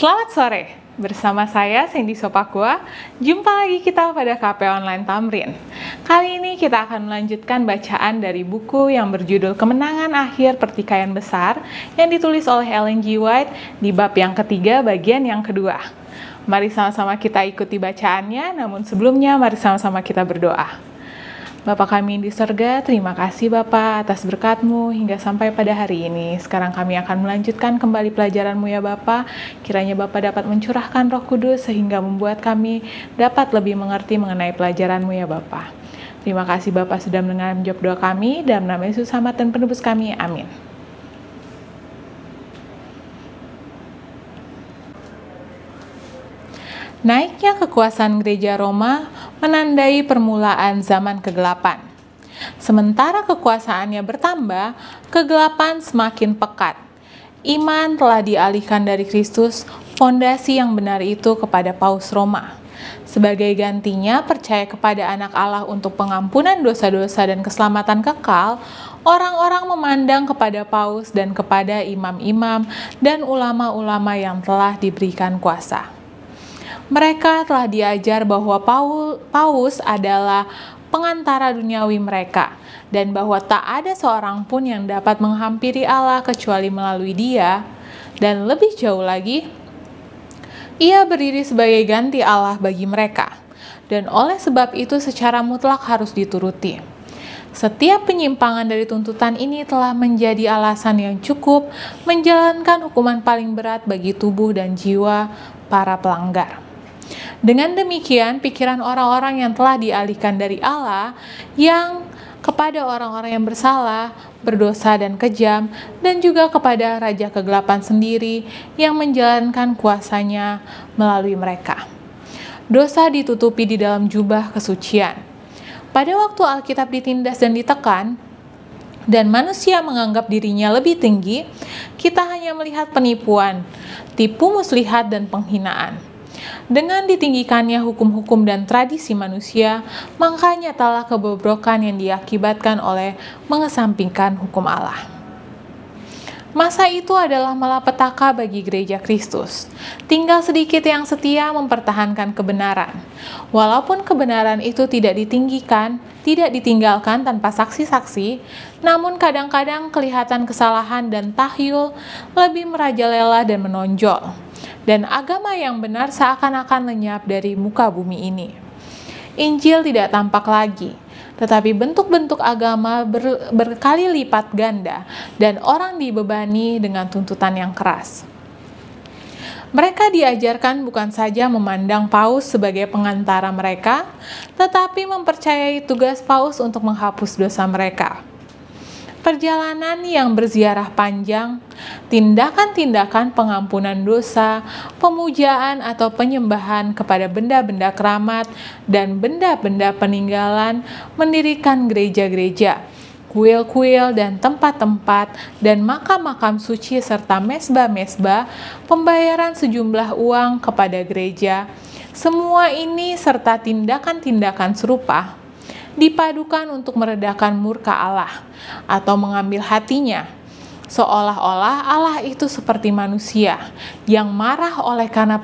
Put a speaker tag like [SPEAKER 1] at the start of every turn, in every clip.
[SPEAKER 1] Selamat sore, bersama saya Cindy Sopakua. Jumpa lagi kita pada KP Online Tamrin. Kali ini kita akan melanjutkan bacaan dari buku yang berjudul Kemenangan Akhir Pertikaian Besar yang ditulis oleh Ellen G. White di bab yang ketiga bagian yang kedua. Mari sama-sama kita ikuti bacaannya, namun sebelumnya mari sama-sama kita berdoa. Bapa kami di surga, terima kasih Bapa atas berkat-Mu hingga sampai pada hari ini. Sekarang kami akan melanjutkan kembali pelajaran-Mu ya Bapa. Kiranya Bapa dapat mencurahkan Roh Kudus sehingga membuat kami dapat lebih mengerti mengenai pelajaran-Mu ya Bapa. Terima kasih Bapa sudah mendengar menjawab doa kami. Dalam nama Yesus Selamat dan Penebus kami. Amin. Naiknya kekuasaan gereja Roma menandai permulaan zaman kegelapan. Sementara kekuasaannya bertambah, kegelapan semakin pekat. Iman telah dialihkan dari Kristus, fondasi yang benar itu kepada Paus Roma. Sebagai gantinya, percaya kepada Anak Allah untuk pengampunan dosa-dosa dan keselamatan kekal, orang-orang memandang kepada Paus dan kepada imam-imam dan ulama-ulama yang telah diberikan kuasa. Mereka telah diajar bahwa Paus adalah pengantara duniawi mereka, dan bahwa tak ada seorang pun yang dapat menghampiri Allah kecuali melalui Dia, dan lebih jauh lagi, Ia berdiri sebagai ganti Allah bagi mereka, dan oleh sebab itu secara mutlak harus dituruti. Setiap penyimpangan dari tuntutan ini telah menjadi alasan yang cukup menjalankan hukuman paling berat bagi tubuh dan jiwa para pelanggar. Dengan demikian, pikiran orang-orang yang telah dialihkan dari Allah yang kepada orang-orang yang bersalah, berdosa dan kejam, dan juga kepada Raja Kegelapan sendiri yang menjalankan kuasanya melalui mereka. Dosa ditutupi di dalam jubah kesucian. Pada waktu Alkitab ditindas dan ditekan, dan manusia menganggap dirinya lebih tinggi, kita hanya melihat penipuan, tipu muslihat dan penghinaan. Dengan ditinggikannya hukum-hukum dan tradisi manusia, maka nyatalah kebobrokan yang diakibatkan oleh mengesampingkan hukum Allah. Masa itu adalah malapetaka bagi gereja Kristus. Tinggal sedikit yang setia mempertahankan kebenaran. Walaupun kebenaran itu tidak ditinggalkan tanpa saksi-saksi, namun kadang-kadang kelihatan kesalahan dan tahyul lebih merajalela dan menonjol. Dan agama yang benar seakan-akan lenyap dari muka bumi ini. Injil tidak tampak lagi, tetapi bentuk-bentuk agama berkali lipat ganda dan orang dibebani dengan tuntutan yang keras. Mereka diajarkan bukan saja memandang Paus sebagai pengantara mereka, tetapi mempercayai tugas Paus untuk menghapus dosa mereka. Perjalanan yang berziarah panjang, tindakan-tindakan pengampunan dosa, pemujaan atau penyembahan kepada benda-benda keramat dan benda-benda peninggalan, mendirikan gereja-gereja, kuil-kuil dan tempat-tempat dan makam-makam suci serta mesbah-mesbah, pembayaran sejumlah uang kepada gereja. Semua ini serta tindakan-tindakan serupa dipadukan untuk meredakan murka Allah atau mengambil hatinya, seolah-olah Allah itu seperti manusia yang marah oleh karena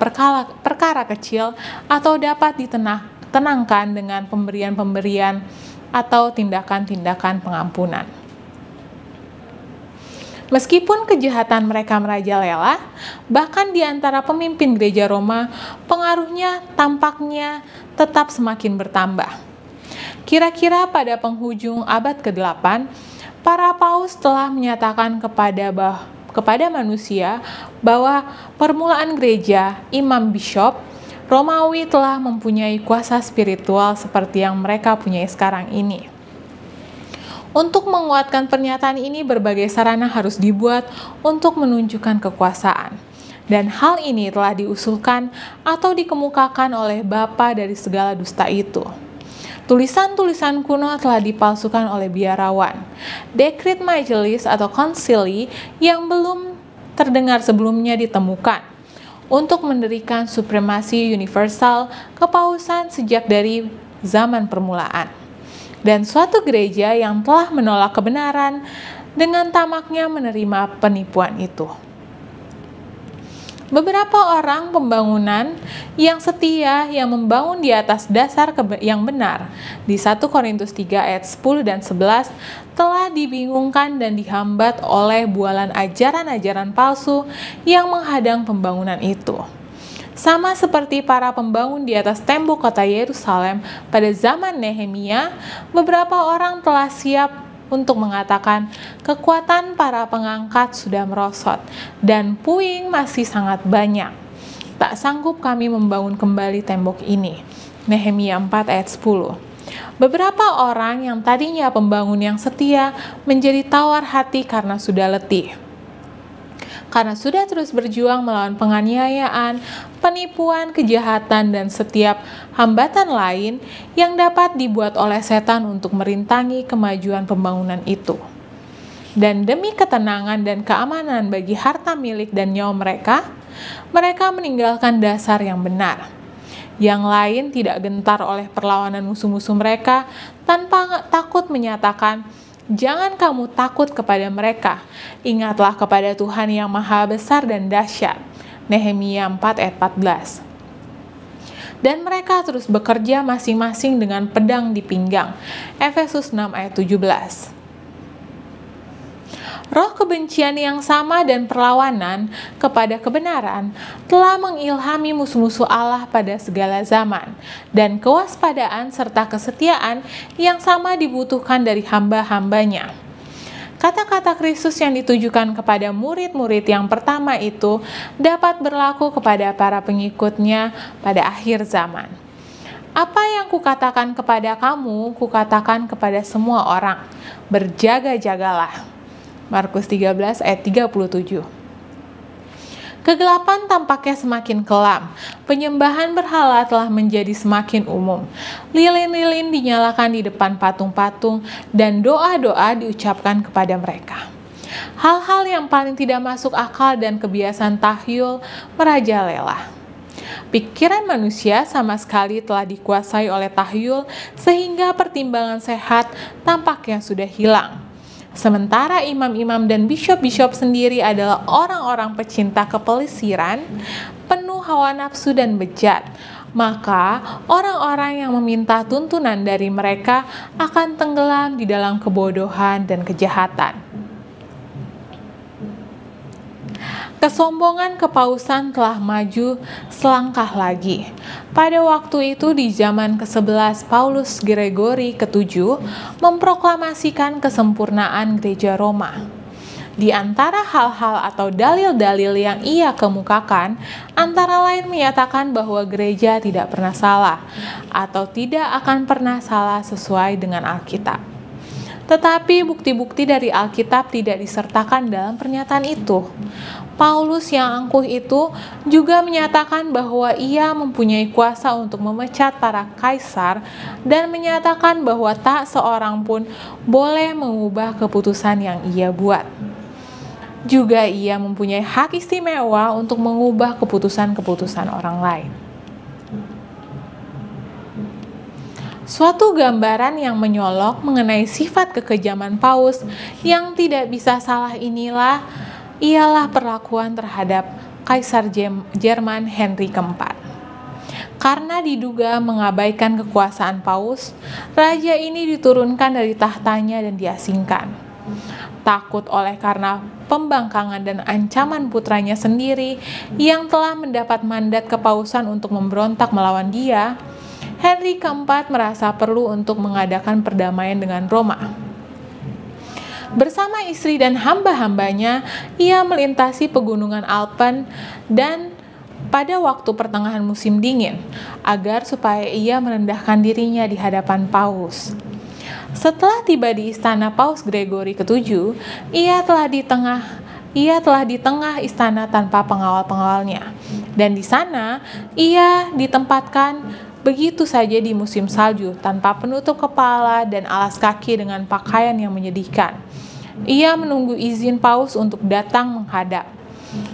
[SPEAKER 1] perkara kecil atau dapat ditenangkan dengan pemberian-pemberian atau tindakan-tindakan pengampunan. Meskipun kejahatan mereka merajalela, bahkan di antara pemimpin gereja Roma, pengaruhnya tampaknya tetap semakin bertambah. Kira-kira pada penghujung abad ke-8, para paus telah menyatakan kepada manusia bahwa permulaan gereja, imam bishop, Romawi telah mempunyai kuasa spiritual seperti yang mereka punyai sekarang ini. Untuk menguatkan pernyataan ini, berbagai sarana harus dibuat untuk menunjukkan kekuasaan. Dan hal ini telah diusulkan atau dikemukakan oleh bapa dari segala dusta itu. Tulisan-tulisan kuno telah dipalsukan oleh biarawan. Dekret majelis atau konsili yang belum terdengar sebelumnya ditemukan untuk mendirikan supremasi universal kepausan sejak dari zaman permulaan. Dan suatu gereja yang telah menolak kebenaran dengan tamaknya menerima penipuan itu. Beberapa orang pembangunan yang setia yang membangun di atas dasar yang benar di 1 Korintus 3 ayat 10 dan 11 telah dibingungkan dan dihambat oleh bualan ajaran-ajaran palsu yang menghadang pembangunan itu. Sama seperti para pembangun di atas tembok kota Yerusalem pada zaman Nehemia, beberapa orang telah siap untuk mengatakan kekuatan para pengangkat sudah merosot dan puing masih sangat banyak. Tak sanggup kami membangun kembali tembok ini. Nehemia 4 ayat 10. Beberapa orang yang tadinya pembangun yang setia menjadi tawar hati karena sudah letih. Karena sudah terus berjuang melawan penganiayaan, penipuan, kejahatan, dan setiap hambatan lain yang dapat dibuat oleh setan untuk merintangi kemajuan pembangunan itu. Dan demi ketenangan dan keamanan bagi harta milik dan nyawa mereka meninggalkan dasar yang benar. Yang lain tidak gentar oleh perlawanan musuh-musuh mereka tanpa takut menyatakan, "Jangan kamu takut kepada mereka, ingatlah kepada Tuhan yang maha besar dan dahsyat." Nehemia 4 ayat 14. Dan mereka terus bekerja masing-masing dengan pedang di pinggang. Efesus 6 ayat 17. Roh kebencian yang sama dan perlawanan kepada kebenaran telah mengilhami musuh-musuh Allah pada segala zaman, dan kewaspadaan serta kesetiaan yang sama dibutuhkan dari hamba-hambanya. Kata-kata Kristus yang ditujukan kepada murid-murid yang pertama itu dapat berlaku kepada para pengikutnya pada akhir zaman. Apa yang kukatakan kepada kamu, kukatakan kepada semua orang, berjaga-jagalah. Markus 13 ayat 37. Kegelapan tampaknya semakin kelam. Penyembahan berhala telah menjadi semakin umum. Lilin-lilin dinyalakan di depan patung-patung dan doa-doa diucapkan kepada mereka. Hal-hal yang paling tidak masuk akal dan kebiasaan tahyul merajalela. Pikiran manusia sama sekali telah dikuasai oleh tahyul sehingga pertimbangan sehat tampaknya sudah hilang. Sementara imam-imam dan bishop-bishop sendiri adalah orang-orang pecinta kepelisiran, penuh hawa nafsu dan bejat, maka orang-orang yang meminta tuntunan dari mereka akan tenggelam di dalam kebodohan dan kejahatan. Kesombongan kepausan telah maju selangkah lagi. Pada waktu itu di zaman ke-11 Paulus Gregory ke-7 memproklamasikan kesempurnaan gereja Roma. Di antara hal-hal atau dalil-dalil yang ia kemukakan, antara lain menyatakan bahwa gereja tidak pernah salah atau tidak akan pernah salah sesuai dengan Alkitab. Tetapi bukti-bukti dari Alkitab tidak disertakan dalam pernyataan itu. Paulus yang angkuh itu juga menyatakan bahwa ia mempunyai kuasa untuk memecat para kaisar dan menyatakan bahwa tak seorang pun boleh mengubah keputusan yang ia buat. Juga ia mempunyai hak istimewa untuk mengubah keputusan-keputusan orang lain. Suatu gambaran yang menyolok mengenai sifat kekejaman Paus yang tidak bisa salah ialah perlakuan terhadap Kaisar Jerman Henry keempat. Karena diduga mengabaikan kekuasaan Paus, raja ini diturunkan dari tahtanya dan diasingkan. Takut karena pembangkangan dan ancaman putranya sendiri yang telah mendapat mandat kepausan untuk memberontak melawan dia, Henry keempat merasa perlu untuk mengadakan perdamaian dengan Roma. Bersama istri dan hamba-hambanya, ia melintasi pegunungan Alpen dan pada waktu pertengahan musim dingin, agar supaya ia merendahkan dirinya di hadapan Paus. Setelah tiba di istana Paus Gregory ke-7, ia telah di tengah istana tanpa pengawal-pengawalnya, dan di sana ia ditempatkan begitu saja di musim salju, tanpa penutup kepala dan alas kaki dengan pakaian yang menyedihkan. Ia menunggu izin Paus untuk datang menghadap.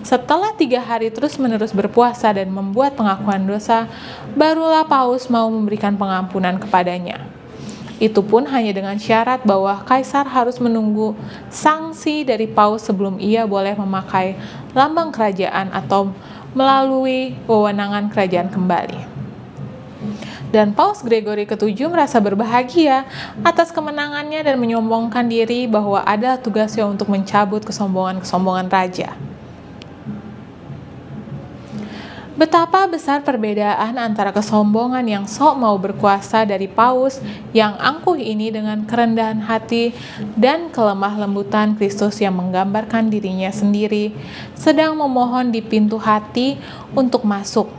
[SPEAKER 1] Setelah 3 hari terus-menerus berpuasa dan membuat pengakuan dosa, barulah Paus mau memberikan pengampunan kepadanya. Itu pun hanya dengan syarat bahwa Kaisar harus menunggu sanksi dari Paus sebelum ia boleh memakai lambang kerajaan atau melalui wewenangan kerajaan kembali. Dan Paus Gregory ke-7 merasa berbahagia atas kemenangannya dan menyombongkan diri bahwa ada tugasnya untuk mencabut kesombongan-kesombongan raja. Betapa besar perbedaan antara kesombongan yang sok mau berkuasa dari Paus yang angkuh ini dengan kerendahan hati dan kelemah lembutan Kristus yang menggambarkan dirinya sendiri sedang memohon di pintu hati untuk masuk,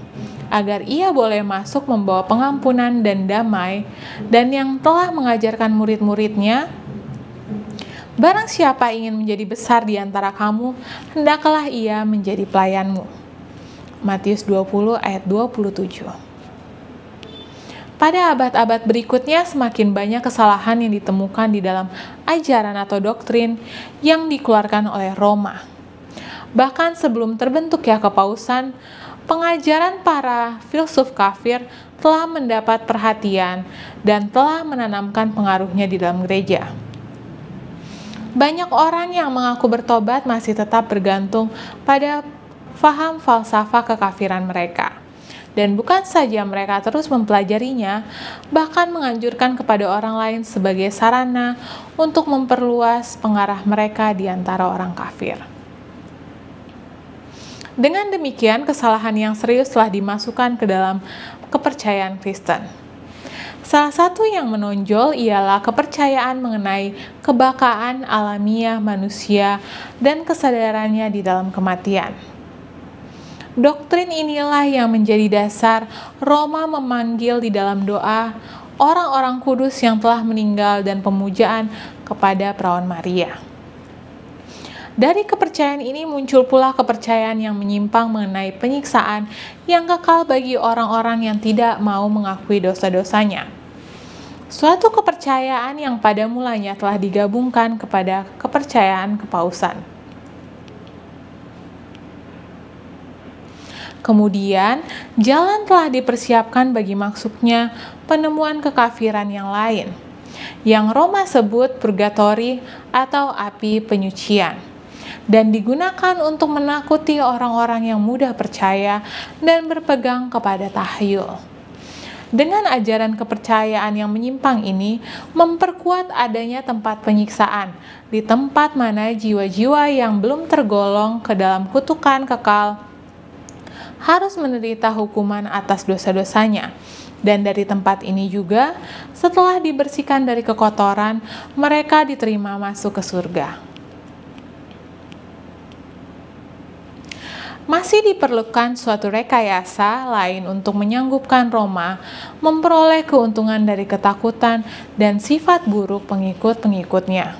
[SPEAKER 1] agar ia boleh masuk membawa pengampunan dan damai, dan yang telah mengajarkan murid-muridnya, barang siapa ingin menjadi besar di antara kamu, hendaklah ia menjadi pelayanmu. Matius 20 ayat 27. Pada abad-abad berikutnya semakin banyak kesalahan yang ditemukan di dalam ajaran atau doktrin yang dikeluarkan oleh Roma. Bahkan sebelum terbentuknya kepausan, pengajaran para filsuf kafir telah mendapat perhatian dan telah menanamkan pengaruhnya di dalam gereja. Banyak orang yang mengaku bertobat masih tetap bergantung pada faham falsafah kekafiran mereka. Dan bukan saja mereka terus mempelajarinya, bahkan menganjurkan kepada orang lain sebagai sarana untuk memperluas pengarah mereka di antara orang kafir. Dengan demikian, kesalahan yang serius telah dimasukkan ke dalam kepercayaan Kristen. Salah satu yang menonjol ialah kepercayaan mengenai kebakaan alamiah manusia dan kesadarannya di dalam kematian. Doktrin inilah yang menjadi dasar Roma memanggil di dalam doa orang-orang kudus yang telah meninggal dan pemujaan kepada perawan Maria. Dari kepercayaan ini muncul pula kepercayaan yang menyimpang mengenai penyiksaan yang kekal bagi orang-orang yang tidak mau mengakui dosa-dosanya. Suatu kepercayaan yang pada mulanya telah digabungkan kepada kepercayaan kepausan. Kemudian, jalan telah dipersiapkan bagi masuknya penemuan kekafiran yang lain, yang Roma sebut purgatori atau api penyucian, dan digunakan untuk menakuti orang-orang yang mudah percaya dan berpegang kepada tahyul. Dengan ajaran kepercayaan yang menyimpang ini, memperkuat adanya tempat penyiksaan, di tempat mana jiwa-jiwa yang belum tergolong ke dalam kutukan kekal harus menderita hukuman atas dosa-dosanya. Dan dari tempat ini juga, setelah dibersihkan dari kekotoran, mereka diterima masuk ke surga. Masih diperlukan suatu rekayasa lain untuk menyanggupkan Roma memperoleh keuntungan dari ketakutan dan sifat buruk pengikut-pengikutnya.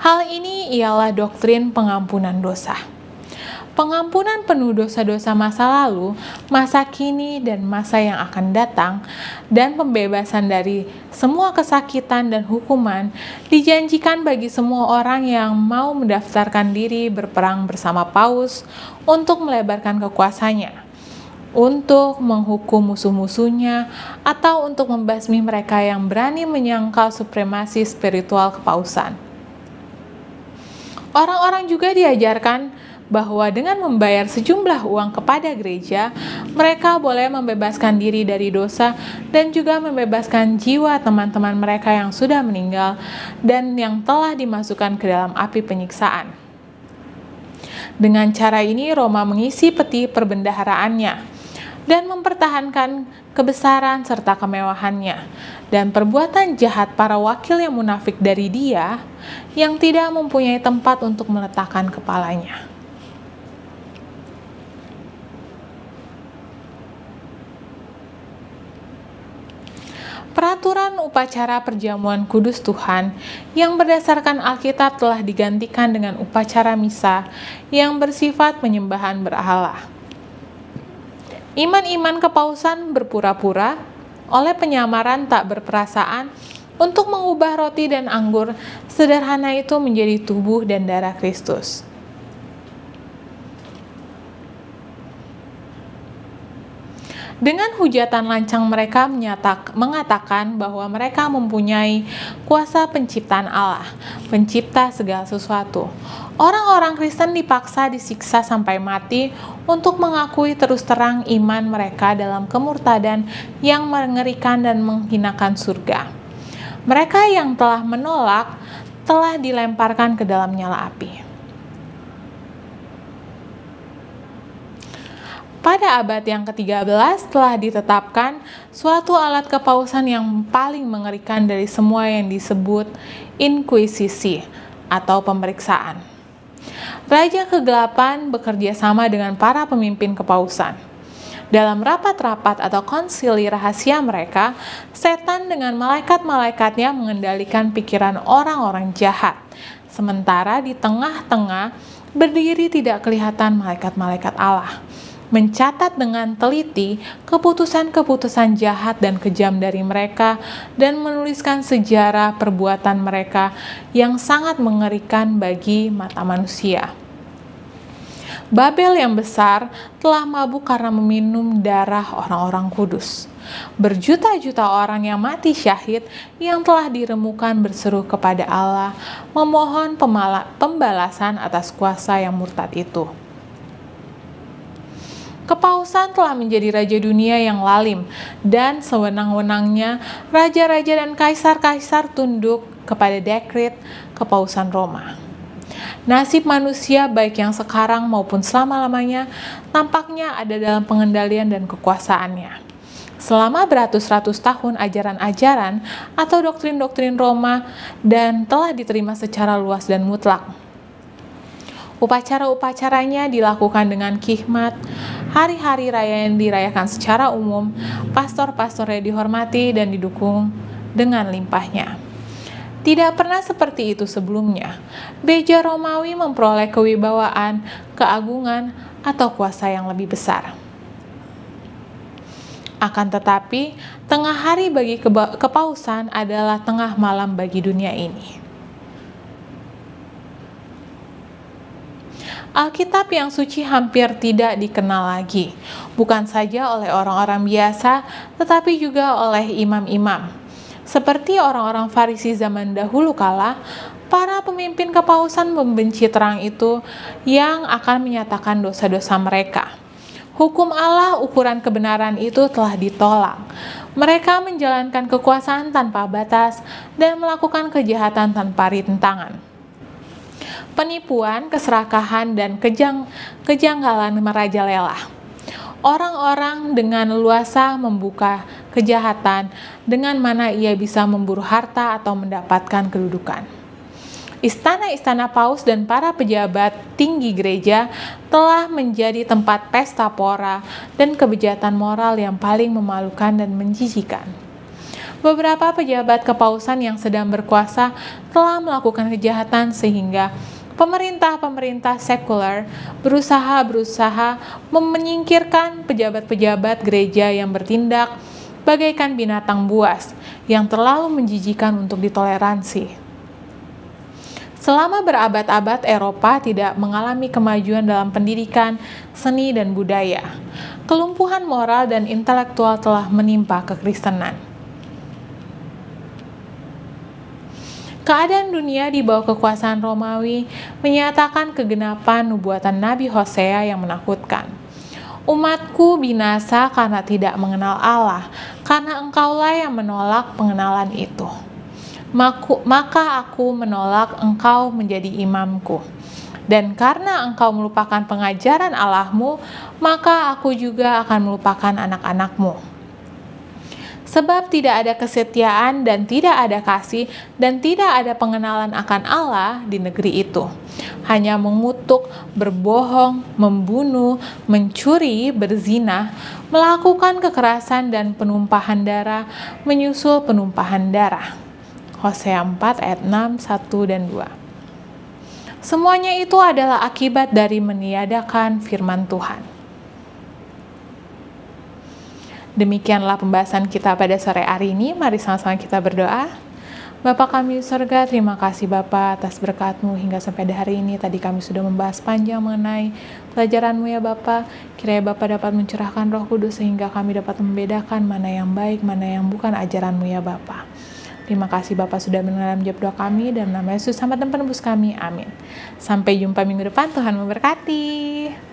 [SPEAKER 1] Hal ini ialah doktrin pengampunan dosa. Pengampunan penuh dosa-dosa masa lalu, masa kini, dan masa yang akan datang, dan pembebasan dari semua kesakitan dan hukuman dijanjikan bagi semua orang yang mau mendaftarkan diri berperang bersama Paus untuk melebarkan kekuasaannya, untuk menghukum musuh-musuhnya, atau untuk membasmi mereka yang berani menyangkal supremasi spiritual kepausan. Orang-orang juga diajarkan bahwa dengan membayar sejumlah uang kepada gereja, mereka boleh membebaskan diri dari dosa dan juga membebaskan jiwa teman-teman mereka yang sudah meninggal dan yang telah dimasukkan ke dalam api penyiksaan. Dengan cara ini, Roma mengisi peti perbendaharaannya dan mempertahankan kebesaran serta kemewahannya, dan perbuatan jahat para wakil yang munafik dari dia yang tidak mempunyai tempat untuk meletakkan kepalanya. Peraturan upacara perjamuan kudus Tuhan yang berdasarkan Alkitab telah digantikan dengan upacara misa yang bersifat penyembahan berhala. Iman-iman kepausan berpura-pura oleh penyamaran tak berperasaan untuk mengubah roti dan anggur sederhana itu menjadi tubuh dan darah Kristus. Dengan hujatan lancang mereka mengatakan bahwa mereka mempunyai kuasa penciptaan Allah, pencipta segala sesuatu. Orang-orang Kristen dipaksa disiksa sampai mati untuk mengakui terus terang iman mereka dalam kemurtadan yang mengerikan dan menghinakan surga. Mereka yang telah menolak telah dilemparkan ke dalam nyala api. Pada abad yang ke-13 telah ditetapkan suatu alat kepausan yang paling mengerikan dari semua yang disebut inkuisisi atau pemeriksaan. Raja kegelapan bekerja sama dengan para pemimpin kepausan. Dalam rapat-rapat atau konsili rahasia mereka, setan dengan malaikat-malaikatnya mengendalikan pikiran orang-orang jahat. Sementara di tengah-tengah berdiri tidak kelihatan malaikat-malaikat Allah, mencatat dengan teliti keputusan-keputusan jahat dan kejam dari mereka dan menuliskan sejarah perbuatan mereka yang sangat mengerikan bagi mata manusia. Babel yang besar telah mabuk karena meminum darah orang-orang kudus. Berjuta-juta orang yang mati syahid yang telah diremukan berseru kepada Allah memohon pembalasan atas kuasa yang murtad itu. Kepausan telah menjadi raja dunia yang lalim, dan sewenang-wenangnya raja-raja dan kaisar-kaisar tunduk kepada dekret kepausan Roma. Nasib manusia baik yang sekarang maupun selama-lamanya tampaknya ada dalam pengendalian dan kekuasaannya. Selama beratus-ratus tahun ajaran-ajaran atau doktrin-doktrin Roma dan telah diterima secara luas dan mutlak. Upacara-upacaranya dilakukan dengan khidmat, hari-hari raya yang dirayakan secara umum, pastor-pastornya dihormati dan didukung dengan limpahnya. Tidak pernah seperti itu sebelumnya. Gereja Romawi memperoleh kewibawaan, keagungan, atau kuasa yang lebih besar. Akan tetapi, tengah hari bagi kepausan adalah tengah malam bagi dunia ini. Alkitab yang suci hampir tidak dikenal lagi, bukan saja oleh orang-orang biasa, tetapi juga oleh imam-imam. Seperti orang-orang Farisi zaman dahulu kala, para pemimpin kepausan membenci terang itu yang akan menyatakan dosa-dosa mereka. Hukum Allah, ukuran kebenaran itu telah ditolak. Mereka menjalankan kekuasaan tanpa batas dan melakukan kejahatan tanpa rintangan. Penipuan, keserakahan, dan kejanggalan merajalela. Orang-orang dengan leluasa membuka kejahatan dengan mana ia bisa memburu harta atau mendapatkan kedudukan. Istana-istana paus dan para pejabat tinggi gereja telah menjadi tempat pesta pora dan kebejatan moral yang paling memalukan dan menjijikan. Beberapa pejabat kepausan yang sedang berkuasa telah melakukan kejahatan sehingga pemerintah-pemerintah sekuler berusaha menyingkirkan pejabat-pejabat gereja yang bertindak bagaikan binatang buas yang terlalu menjijikan untuk ditoleransi. Selama berabad-abad Eropa tidak mengalami kemajuan dalam pendidikan, seni, dan budaya. Kelumpuhan moral dan intelektual telah menimpa kekristenan. Keadaan dunia di bawah kekuasaan Romawi menyatakan kegenapan nubuatan Nabi Hosea yang menakutkan. Umatku binasa karena tidak mengenal Allah, karena engkaulah yang menolak pengenalan itu. Maka aku menolak engkau menjadi imamku. Dan karena engkau melupakan pengajaran Allahmu, maka aku juga akan melupakan anak-anakmu. Sebab tidak ada kesetiaan dan tidak ada kasih dan tidak ada pengenalan akan Allah di negeri itu. Hanya mengutuk, berbohong, membunuh, mencuri, berzina, melakukan kekerasan dan penumpahan darah, menyusul penumpahan darah. Hosea 4 ayat 6, 1 dan 2. Semuanya itu adalah akibat dari meniadakan firman Tuhan. Demikianlah pembahasan kita pada sore hari ini. Mari sama-sama kita berdoa. Bapa kami di sorga, terima kasih Bapa atas berkat-Mu hingga sampai hari ini. Tadi kami sudah membahas panjang mengenai pelajaran-Mu ya Bapa. Kiranya Bapa dapat mencurahkan Roh Kudus sehingga kami dapat membedakan mana yang baik, mana yang bukan ajaran-Mu ya Bapa. Terima kasih Bapak sudah mendengar menjawab doa kami, dan nama Yesus selamat dan penebus kami. Amin. Sampai jumpa minggu depan, Tuhan memberkati.